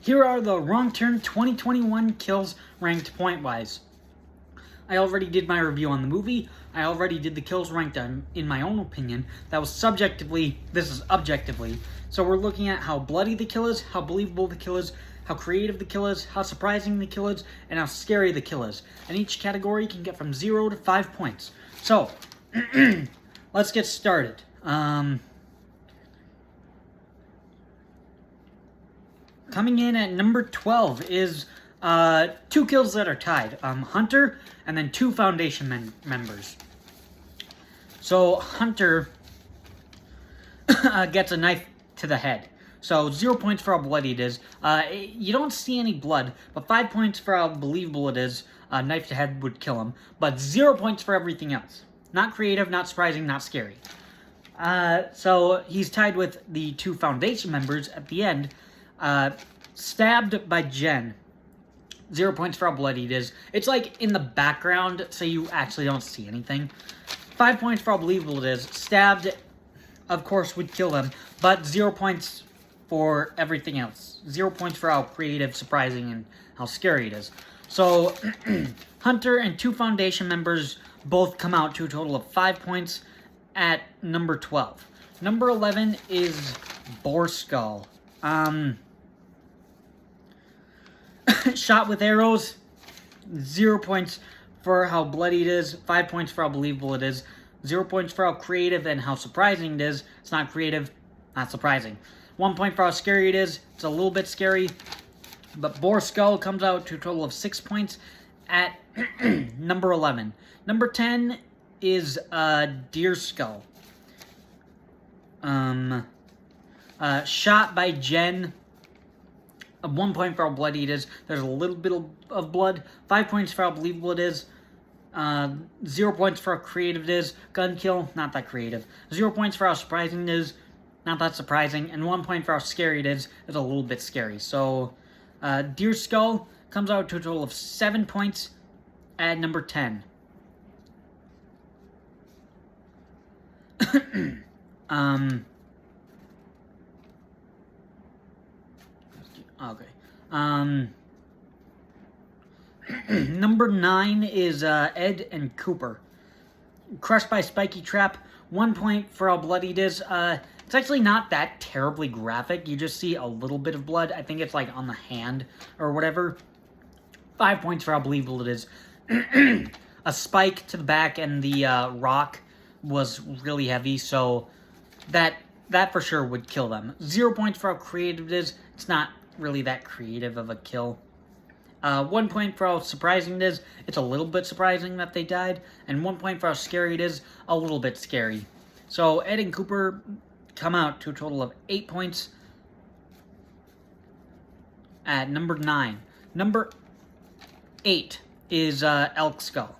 Here are the Wrong Turn 2021 kills ranked point-wise. I already did my review on the movie. I already did the kills ranked in my own opinion. That was subjectively, this is objectively. So we're looking at how bloody the kill is, how believable the kill is, how creative the kill is, how surprising the kill is, and how scary the kill is. And each category can get from 0 to 5 points. So, let's get started. Coming in at number 12 is 2 kills that are tied. Hunter and then 2 Foundation members. So Hunter gets a knife to the head. So 0 points for how bloody it is. You don't see any blood, but 5 points for how believable it is. Knife to head would kill him. But 0 points for everything else. Not creative, not surprising, not scary. So he's tied with the 2 Foundation members at the end. Stabbed by Jen. 0 points for how bloody it is. It's like in the background, so you actually don't see anything. 5 points for how believable it is. Stabbed, of course, would kill them, but 0 points for everything else. 0 points for how creative, surprising, and how scary it is. So, Hunter and 2 Foundation members both come out to a total of 5 points at number 12. Number 11 is Boar Skull. Shot with arrows, 0 points for how bloody it is, 5 points for how believable it is, 0 points for how creative and how surprising it is. It's not creative, not surprising. 1 point for how scary it is. It's a little bit scary, but Boar Skull comes out to a total of 6 points at number 11. Number 10 is Deer Skull. Shot by Jen. 1 point for how bloody it is. There's a little bit of blood. 5 points for how believable it is. 0 points for how creative it is. Gun kill, not that creative. 0 points for how surprising it is. Not that surprising. And 1 point for how scary it is. It's a little bit scary. So, Deer Skull comes out to a total of 7 points at number 10. Okay. Number 9 is Ed and Cooper. Crushed by Spiky Trap. 1 point for how bloody it is. It's actually not that terribly graphic. You just see a little bit of blood. I think it's like on the hand or whatever. 5 points for how believable it is. A spike to the back and the rock was really heavy, so that for sure would kill them. 0 points for how creative it is. It's not really that creative of a kill. 1 point for how surprising it is. It's a little bit surprising that they died. And 1 point for how scary it is. A little bit scary. So Ed and Cooper come out to a total of 8 points at number 9. Number 8 is Elk Skull.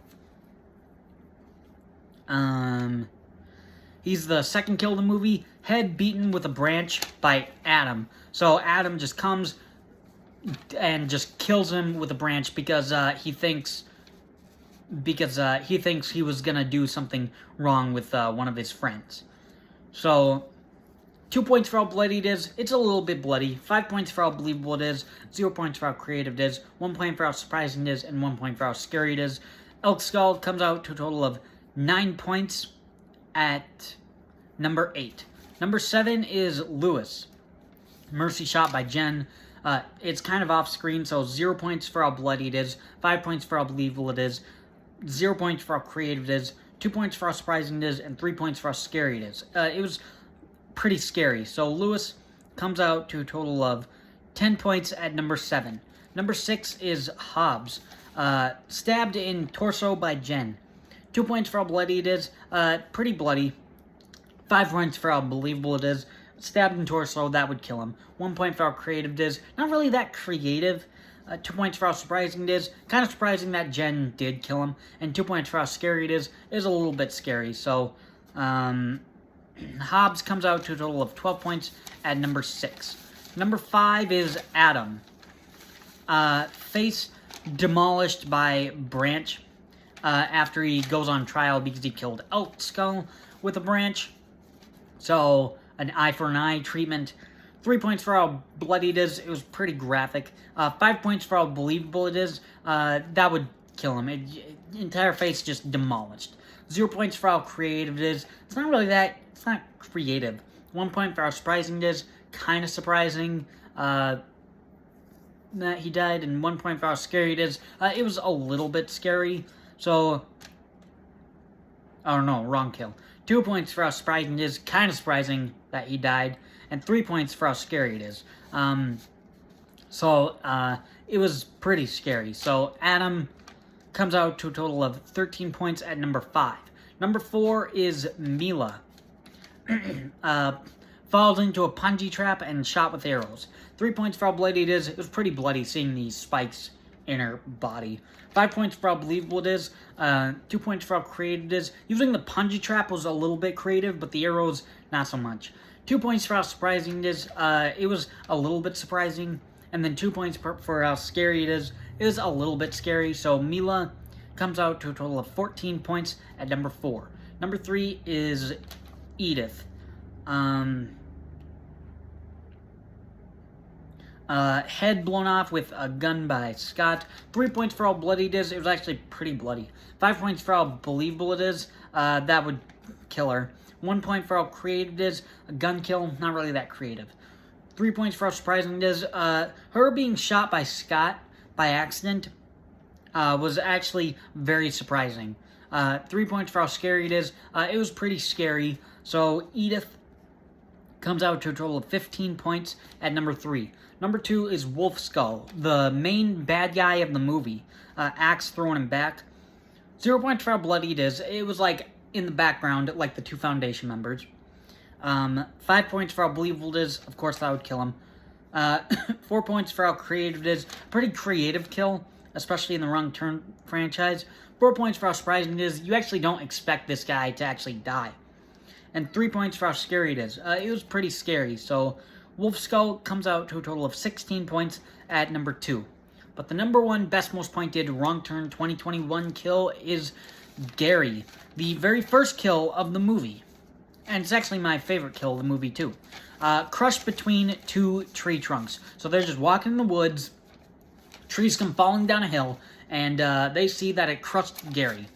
He's the second kill of the movie. Head beaten with a branch by Adam. So Adam just comes and just kills him with a branch because he thinks he was gonna do something wrong with one of his friends. So 2 points for how bloody it is. It's a little bit bloody. 5 points for how believable it is. 0 points for how creative it is. 1 point for how surprising it is, and 1 point for how scary it is. Elk Skull comes out to a total of 9 points at number 8. Number 7 is Lewis. Mercy shot by Jen. It's kind of off screen, so 0 points for how bloody it is. 5 points for how believable it is. 0 points for how creative it is. 2 points for how surprising it is, and 3 points for how scary it is. It was pretty scary. So Lewis comes out to a total of 10 points at number 7. Number 6 is Hobbs. Stabbed in torso by Jen. 2 points for how bloody it is. Pretty bloody. 5 points for how believable it is. Stabbed in torso, that would kill him. 1 point for how creative it is. Not really that creative. 2 points for how surprising it is. Kind of surprising that Jen did kill him. And 2 points for how scary it is. It is a little bit scary. So, Hobbs comes out to a total of 12 points at number 6. Number 5 is Adam. Face demolished by Branch after he goes on trial because he killed Elk Skull with a branch. So, an eye for an eye treatment. 3 points for how bloody it is. It was pretty graphic. 5 points for how believable it is. That would kill him. Entire face just demolished. 0 points for how creative it is. It's not really that. It's not creative. 1 point for how surprising it is. Kind of surprising that he died. And 1 point for how scary it is. It was a little bit scary. So, oh no, wrong kill. 2 points for how surprising it is. Kind of surprising that he died. And 3 points for how scary it is. It was pretty scary. So, Adam comes out to a total of 13 points at number 5. Number 4 is Mila. Falls into a punji trap and shot with arrows. 3 points for how bloody it is. It was pretty bloody seeing these spikes in her body. 5 points for how believable it is. 2 points for how creative it is. Using the punji trap was a little bit creative, but the arrows, not so much. 2 points for how surprising it is. It was a little bit surprising. And then 2 points for how scary it is. It is a little bit scary. So Mila comes out to a total of 14 points at number 4. Number 3 is Edith. Head blown off with a gun by Scott. 3 points for how bloody it is. It was actually pretty bloody. 5 points for how believable it is. That would kill her. 1 point for how creative it is. A gun kill, not really that creative. 3 points for how surprising it is. Her being shot by Scott by accident was actually very surprising. 3 points for how scary it is. It was pretty scary. So Edith comes out to a total of 15 points at number 3. Number 2 is Wolf Skull, the main bad guy of the movie. Axe throwing him back. 0 points for how bloody it is. It was like in the background, like the 2 Foundation members. 5 points for how believable it is. Of course, that would kill him. 4 points for how creative it is. Pretty creative kill, especially in the Wrong Turn franchise. 4 points for how surprising it is. You actually don't expect this guy to actually die. And 3 points for how scary it is. It was pretty scary. So Wolf Skull comes out to a total of 16 points at number 2. But the number 1 best most pointed Wrong Turn 2021 kill is Gary. The very first kill of the movie. And it's actually my favorite kill of the movie too. Crushed between 2 tree trunks. So they're just walking in the woods. Trees come falling down a hill. And they see that it crushed Gary.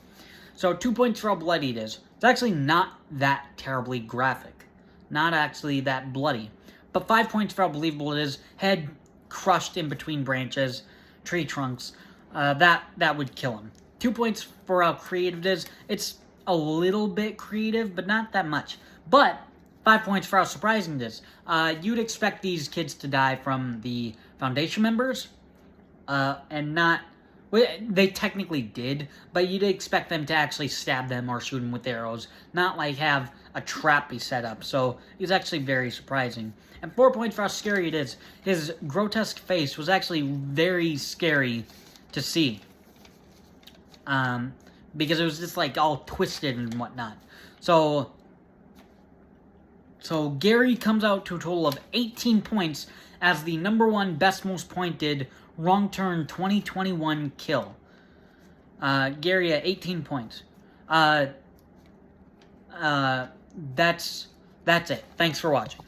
So 2 points for how bloody it is. It's actually not that terribly graphic. Not actually that bloody. But 5 points for how believable it is. Head crushed in between branches, tree trunks. That would kill him. 2 points for how creative it is. It's a little bit creative, but not that much. But 5 points for how surprising it is. You'd expect these kids to die from the Foundation members, and not... Well, they technically did, but you'd expect them to actually stab them or shoot them with arrows, not like have a trap be set up. So it's actually very surprising. And 4 points for how scary it is. His grotesque face was actually very scary to see. Because it was just like all twisted and whatnot. So Gary comes out to a total of 18 points as the number 1 best most pointed Wrong Turn 2021 kill. Gary at 18 points. That's it. Thanks for watching.